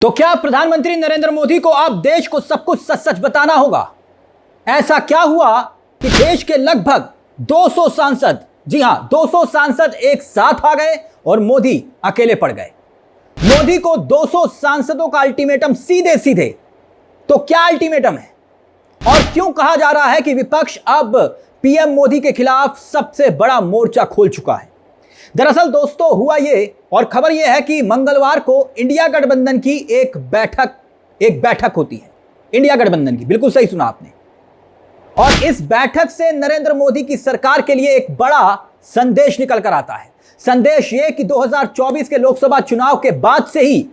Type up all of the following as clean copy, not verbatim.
तो क्या प्रधानमंत्री नरेंद्र मोदी को अब देश को सब कुछ सच सच बताना होगा? ऐसा क्या हुआ कि देश के लगभग 200 सांसद, जी हां 200 सांसद एक साथ आ गए और मोदी अकेले पड़ गए। मोदी को 200 सांसदों का अल्टीमेटम सीधे सीधे। तो क्या अल्टीमेटम है और क्यों कहा जा रहा है कि विपक्ष अब पीएम मोदी के खिलाफ सबसे बड़ा मोर्चा खोल चुका है? दरअसल दोस्तों हुआ ये, और खबर यह है कि मंगलवार को इंडिया गठबंधन की एक बैठक होती है। इंडिया गठबंधन की, बिल्कुल सही सुना आपने। और इस बैठक से नरेंद्र मोदी की सरकार के लिए एक बड़ा संदेश निकल कर आता है। संदेश ये कि 2024 के लोकसभा चुनाव के बाद से ही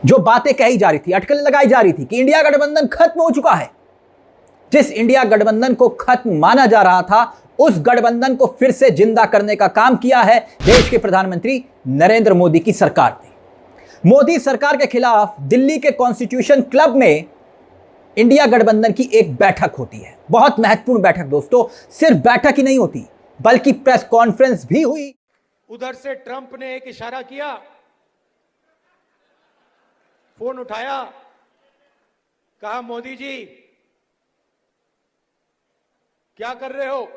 जो बातें कही जा रही थी, अटकलें लगाई जा रही थी कि इंडिया गठबंधन खत्म हो चुका है, जिस इंडिया गठबंधन को खत्म माना जा रहा था, उस गठबंधन को फिर से जिंदा करने का काम किया है देश के प्रधानमंत्री नरेंद्र मोदी की सरकार ने। मोदी सरकार के खिलाफ दिल्ली के कॉन्स्टिट्यूशन क्लब में इंडिया गठबंधन की एक बैठक होती है। बहुत महत्वपूर्ण बैठक दोस्तों। सिर्फ बैठक ही नहीं होती बल्कि प्रेस कॉन्फ्रेंस भी हुई। उधर से ट्रंप ने एक इशारा किया, फोन उठाया, कहा मोदी जी क्या कर रहे हो?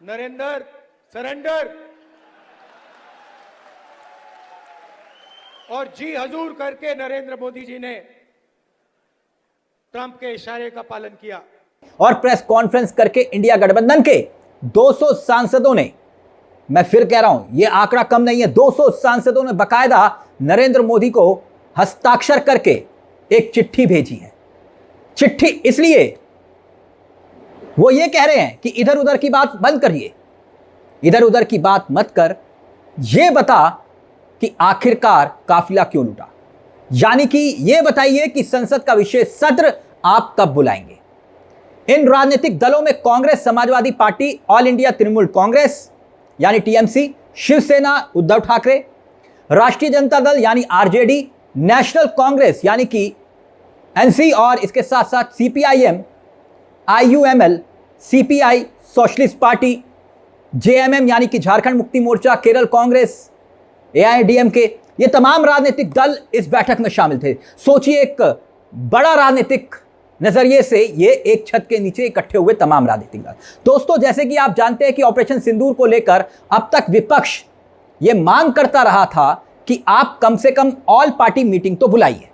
नरेंद्र सरेंडर। और जी हजूर करके नरेंद्र मोदी जी ने ट्रंप के इशारे का पालन किया और प्रेस कॉन्फ्रेंस करके इंडिया गठबंधन के 200 सांसदों ने, मैं फिर कह रहा हूं यह आंकड़ा कम नहीं है, 200 सांसदों ने बकायदा नरेंद्र मोदी को हस्ताक्षर करके एक चिट्ठी भेजी है। चिट्ठी इसलिए वो ये कह रहे हैं कि इधर उधर की बात बंद करिए, इधर उधर की बात मत कर, ये बता कि आखिरकार काफिला क्यों लूटा। यानी कि ये बताइए कि संसद का विशेष सत्र आप कब बुलाएंगे। इन राजनीतिक दलों में Congress, Samajwadi party, all India Trinamool Congress यानी टीएमसी, शिवसेना उद्धव ठाकरे, राष्ट्रीय जनता दल यानी आरजेडी, नेशनल कांग्रेस यानी कि एनसी और इसके साथ साथ CPIM, IUML, CPI socialist party, JMM यानी कि झारखंड मुक्ति मोर्चा, केरल कांग्रेस, एआईएडीएमके, ये तमाम राजनीतिक दल इस बैठक में शामिल थे। सोचिए एक बड़ा राजनीतिक नजरिए से ये एक छत के नीचे इकट्ठे हुए तमाम राजनीतिक दल। दोस्तों जैसे कि आप जानते हैं कि ऑपरेशन सिंदूर को लेकर अब तक विपक्ष ये मांग करता रहा था कि आप कम से कम ऑल पार्टी मीटिंग तो बुलाइए,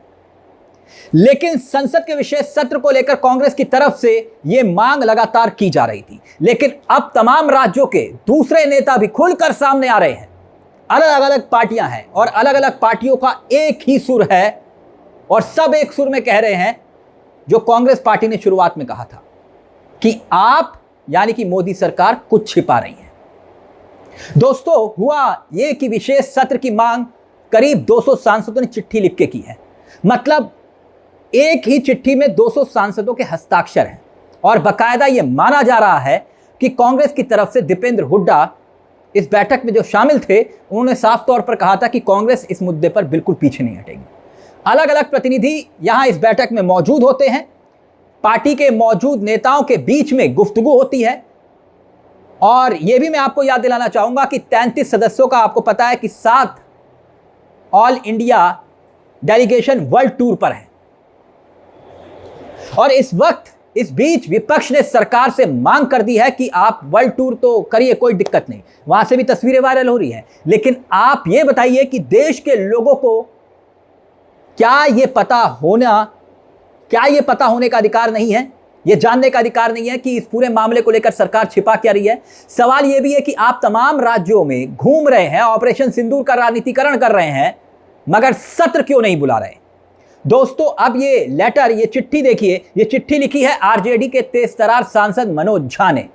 लेकिन संसद के विशेष सत्र को लेकर कांग्रेस की तरफ से यह मांग लगातार की जा रही थी। लेकिन अब तमाम राज्यों के दूसरे नेता भी खुलकर सामने आ रहे हैं। अलग अलग पार्टियां हैं और अलग अलग पार्टियों का एक ही सुर है और सब एक सुर में कह रहे हैं जो कांग्रेस पार्टी ने शुरुआत में कहा था कि आप यानी कि मोदी सरकार कुछ छिपा रही है। दोस्तों हुआ यह कि विशेष सत्र की मांग करीब 200 सांसदों ने चिट्ठी लिख के की है। मतलब एक ही चिट्ठी में 200 सांसदों के हस्ताक्षर हैं और बकायदा यह माना जा रहा है कि कांग्रेस की तरफ से दीपेंद्र हुड्डा इस बैठक में जो शामिल थे, उन्होंने साफ तौर पर कहा था कि कांग्रेस इस मुद्दे पर बिल्कुल पीछे नहीं हटेगी। अलग अलग प्रतिनिधि यहां इस बैठक में मौजूद होते हैं, पार्टी के मौजूद नेताओं के बीच में गुफ्तगू होती है। और यह भी मैं आपको याद दिलाना चाहूंगा कि 33 सदस्यों का आपको पता है कि 7 all India delegation world tour पर है। और इस वक्त इस बीच विपक्ष ने सरकार से मांग कर दी है कि आप वर्ल्ड टूर तो करिए, कोई दिक्कत नहीं, वहां से भी तस्वीरें वायरल हो रही हैं, लेकिन आप ये बताइए कि देश के लोगों को क्या ये पता होने का अधिकार नहीं है, ये जानने का अधिकार नहीं है कि इस पूरे मामले को लेकर सरकार छिपा क्या रही है। सवाल यह भी है कि आप तमाम राज्यों में घूम रहे हैं, ऑपरेशन सिंदूर का राजनीतिकरण कर रहे हैं, मगर सत्र क्यों नहीं बुला रहे। दोस्तों अब ये लेटर, ये चिट्ठी देखिए, ये चिट्ठी लिखी है आरजेडी के तेज तर्रार सांसद मनोज झा ने।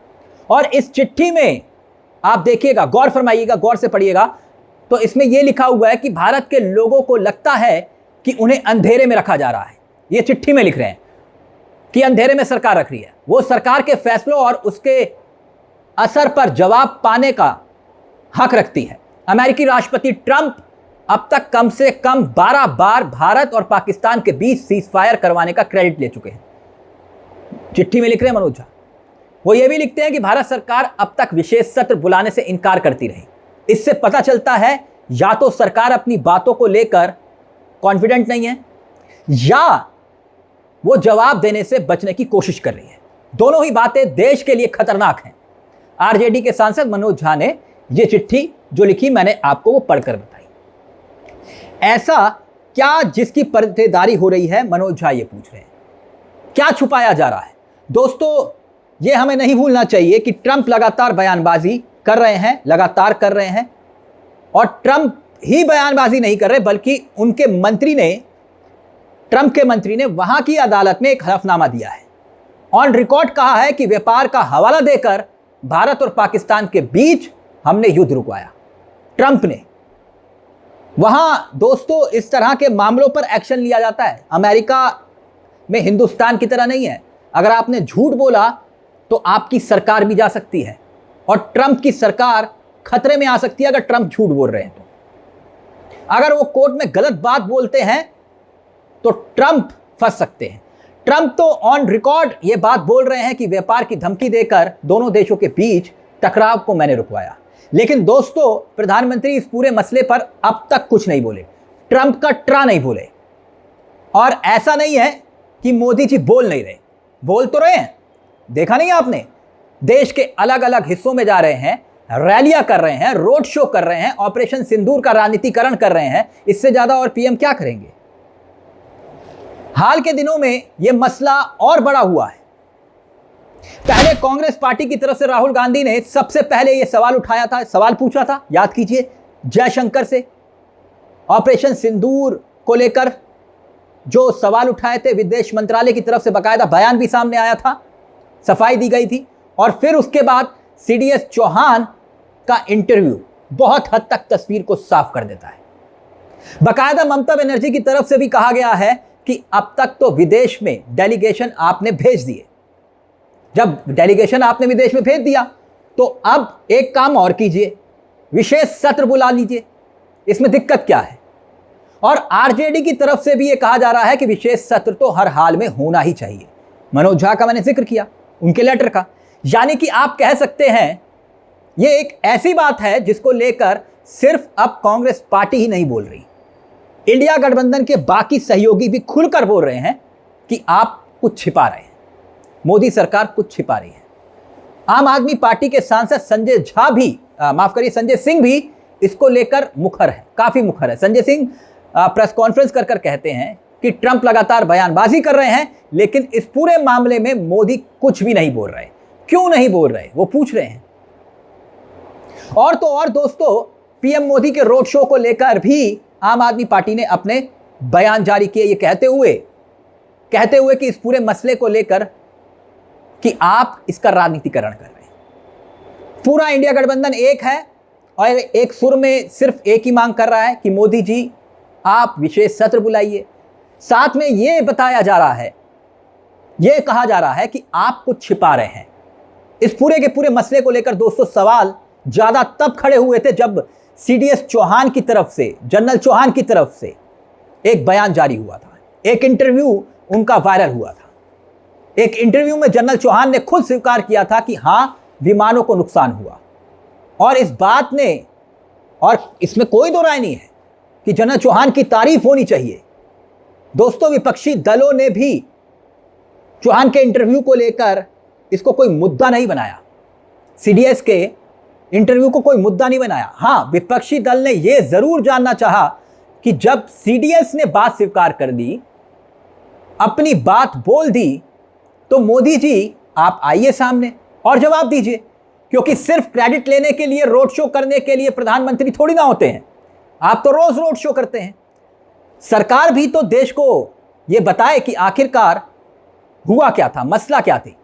और इस चिट्ठी में आप देखिएगा, गौर फरमाइएगा, गौर से पढ़िएगा, तो इसमें यह लिखा हुआ है कि भारत के लोगों को लगता है कि उन्हें अंधेरे में रखा जा रहा है। ये चिट्ठी में लिख रहे हैं कि अंधेरे में सरकार रख रही है। वो सरकार के फैसलों और उसके असर पर जवाब पाने का हक रखती है। अमेरिकी राष्ट्रपति ट्रंप अब तक कम से कम 12 बार भारत और पाकिस्तान के बीच सीज फायर करवाने का क्रेडिट ले चुके हैं। चिट्ठी में लिख रहे हैं मनोज झा। वो ये भी लिखते हैं कि भारत सरकार अब तक विशेष सत्र बुलाने से इनकार करती रही। इससे पता चलता है या तो सरकार अपनी बातों को लेकर कॉन्फिडेंट नहीं है या वो जवाब देने से बचने की कोशिश कर रही है। दोनों ही बातें देश के लिए खतरनाक हैं। आरजेडी के सांसद मनोज झा ने ये चिट्ठी जो लिखी मैंने आपको वो पढ़कर बताई। ऐसा क्या जिसकी पर्देदारी हो रही है, मनोज झा ये पूछ रहे हैं। क्या छुपाया जा रहा है? दोस्तों, ये हमें नहीं भूलना चाहिए कि ट्रंप लगातार बयानबाजी कर रहे हैं, लगातार कर रहे हैं। और ट्रंप ही बयानबाजी नहीं कर रहे बल्कि उनके मंत्री ने, ट्रंप के मंत्री ने वहां की अदालत में एक हलफनामा दिया है। ऑन रिकॉर्ड कहा है कि व्यापार का हवाला देकर भारत और पाकिस्तान के बीच हमने युद्ध रुकवाया। ट्रंप ने वहां दोस्तों इस तरह के मामलों पर एक्शन लिया जाता है। अमेरिका में हिंदुस्तान की तरह नहीं है। अगर आपने झूठ बोला तो आपकी सरकार भी जा सकती है और ट्रंप की सरकार खतरे में आ सकती है अगर ट्रंप झूठ बोल रहे हैं तो। अगर वो कोर्ट में गलत बात बोलते हैं तो ट्रंप फंस सकते हैं। ट्रंप तो ऑन रिकॉर्ड ये बात बोल रहे हैं कि व्यापार की धमकी देकर दोनों देशों के बीच टकराव को मैंने रुकवाया। लेकिन दोस्तों, प्रधानमंत्री इस पूरे मसले पर अब तक कुछ नहीं बोले, ट्रंप का ट्रा नहीं बोले। और ऐसा नहीं है कि मोदी जी बोल नहीं रहे, बोल तो रहे हैं। देखा नहीं आपने, देश के अलग अलग हिस्सों में जा रहे हैं, रैलियां कर रहे हैं, रोड शो कर रहे हैं, ऑपरेशन सिंदूर का राजनीतिकरण कर रहे हैं। इससे ज्यादा और पीएम क्या करेंगे? हाल के दिनों में यह मसला और बड़ा हुआ है। पहले कांग्रेस पार्टी की तरफ से राहुल गांधी ने सबसे पहले यह सवाल उठाया था, सवाल पूछा था, याद कीजिए, जयशंकर से। ऑपरेशन सिंदूर को लेकर जो सवाल उठाए थे, विदेश मंत्रालय की तरफ से बाकायदा बयान भी सामने आया था, सफाई दी गई थी। और फिर उसके बाद सीडीएस चौहान का इंटरव्यू बहुत हद तक तस्वीर को साफ कर देता है। बाकायदा ममता बनर्जी की तरफ से भी कहा गया है कि अब तक तो विदेश में डेलीगेशन आपने भेज दिए। जब डेलीगेशन आपने विदेश में भेज दिया तो अब एक काम और कीजिए, विशेष सत्र बुला लीजिए। इसमें दिक्कत क्या है? और आरजेडी की तरफ से भी यह कहा जा रहा है कि विशेष सत्र तो हर हाल में होना ही चाहिए। मनोज झा का मैंने जिक्र किया, उनके लेटर का। यानी कि आप कह सकते हैं यह एक ऐसी बात है जिसको लेकर सिर्फ अब कांग्रेस पार्टी ही नहीं बोल रही, इंडिया गठबंधन के बाकी सहयोगी भी खुलकर बोल रहे हैं कि आप कुछ छिपा रहे हैं, मोदी सरकार कुछ छिपा रही है। आम आदमी पार्टी के सांसद संजय झा भी, संजय सिंह भी इसको लेकर मुखर है, काफी मुखर है। संजय सिंह प्रेस कॉन्फ्रेंस कर कहते हैं कि ट्रंप लगातार बयानबाजी कर रहे हैं, लेकिन इस पूरे मामले में मोदी कुछ भी नहीं बोल रहे। क्यों नहीं बोल रहे, वो पूछ रहे हैं। और तो और दोस्तों, पीएम मोदी के रोड शो को लेकर भी आम आदमी पार्टी ने अपने बयान जारी किए, ये कहते हुए कि इस पूरे मसले को लेकर कि आप इसका राजनीतिकरण कर रहे हैं। पूरा इंडिया गठबंधन एक है और एक सुर में सिर्फ एक ही मांग कर रहा है कि मोदी जी आप विशेष सत्र बुलाइए। साथ में यह बताया जा रहा है, यह कहा जा रहा है कि आप कुछ छिपा रहे हैं। इस पूरे के पूरे मसले को लेकर दोस्तों सवाल ज्यादा तब खड़े हुए थे जब सीडीएस चौहान की तरफ से, जनरल चौहान की तरफ से एक बयान जारी हुआ था, एक इंटरव्यू उनका वायरल हुआ था। एक इंटरव्यू में जनरल चौहान ने खुद स्वीकार किया था कि हां, विमानों को नुकसान हुआ। और इस बात ने, और इसमें कोई दो राय नहीं है कि जनरल चौहान की तारीफ होनी चाहिए। दोस्तों, विपक्षी दलों ने भी चौहान के इंटरव्यू को लेकर इसको कोई मुद्दा नहीं बनाया, सीडीएस के इंटरव्यू को कोई मुद्दा नहीं बनाया। हां, विपक्षी दल ने यह जरूर जानना चाहा कि जब सीडीएस ने बात स्वीकार कर दी, अपनी बात बोल दी, तो मोदी जी आप आइए सामने और जवाब दीजिए। क्योंकि सिर्फ क्रेडिट लेने के लिए, रोड शो करने के लिए प्रधानमंत्री थोड़ी ना होते हैं। आप तो रोज रोड शो करते हैं। सरकार भी तो देश को यह बताए कि आखिरकार हुआ क्या था, मसला क्या थी।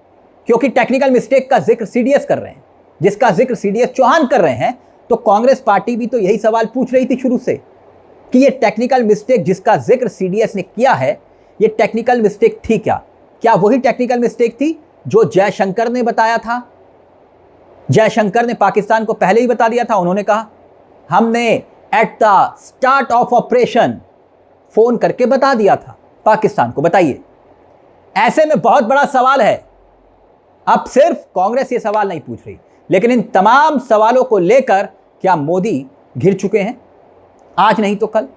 क्योंकि टेक्निकल मिस्टेक का जिक्र सीडीएस कर रहे हैं, जिसका जिक्र सीडीएस चौहान कर रहे हैं, तो कांग्रेस पार्टी भी तो यही सवाल पूछ रही थी शुरू से कि ये टेक्निकल मिस्टेक जिसका जिक्र सीडीएस ने किया है, ये टेक्निकल मिस्टेक थी क्या? क्या वही टेक्निकल मिस्टेक थी जो जयशंकर ने बताया था? जयशंकर ने पाकिस्तान को पहले ही बता दिया था। उन्होंने कहा हमने at the start of operation phone करके बता दिया था पाकिस्तान को। बताइए, ऐसे में बहुत बड़ा सवाल है। अब सिर्फ कांग्रेस ये सवाल नहीं पूछ रही, लेकिन इन तमाम सवालों को लेकर क्या मोदी घिर चुके हैं? आज नहीं तो कल।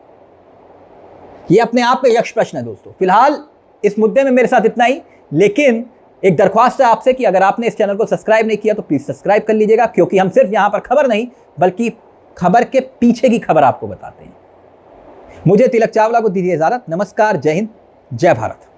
यह अपने आप में यक्ष प्रश्न है दोस्तों। फिलहाल इस मुद्दे में मेरे साथ इतना ही, लेकिन एक दरख्वास्त है आपसे कि अगर आपने इस चैनल को सब्सक्राइब नहीं किया तो प्लीज सब्सक्राइब कर लीजिएगा, क्योंकि हम सिर्फ यहां पर खबर नहीं बल्कि खबर के पीछे की खबर आपको बताते हैं। मुझे तिलक चावला को दीजिए इजाजत। नमस्कार, जय हिंद, जय भारत।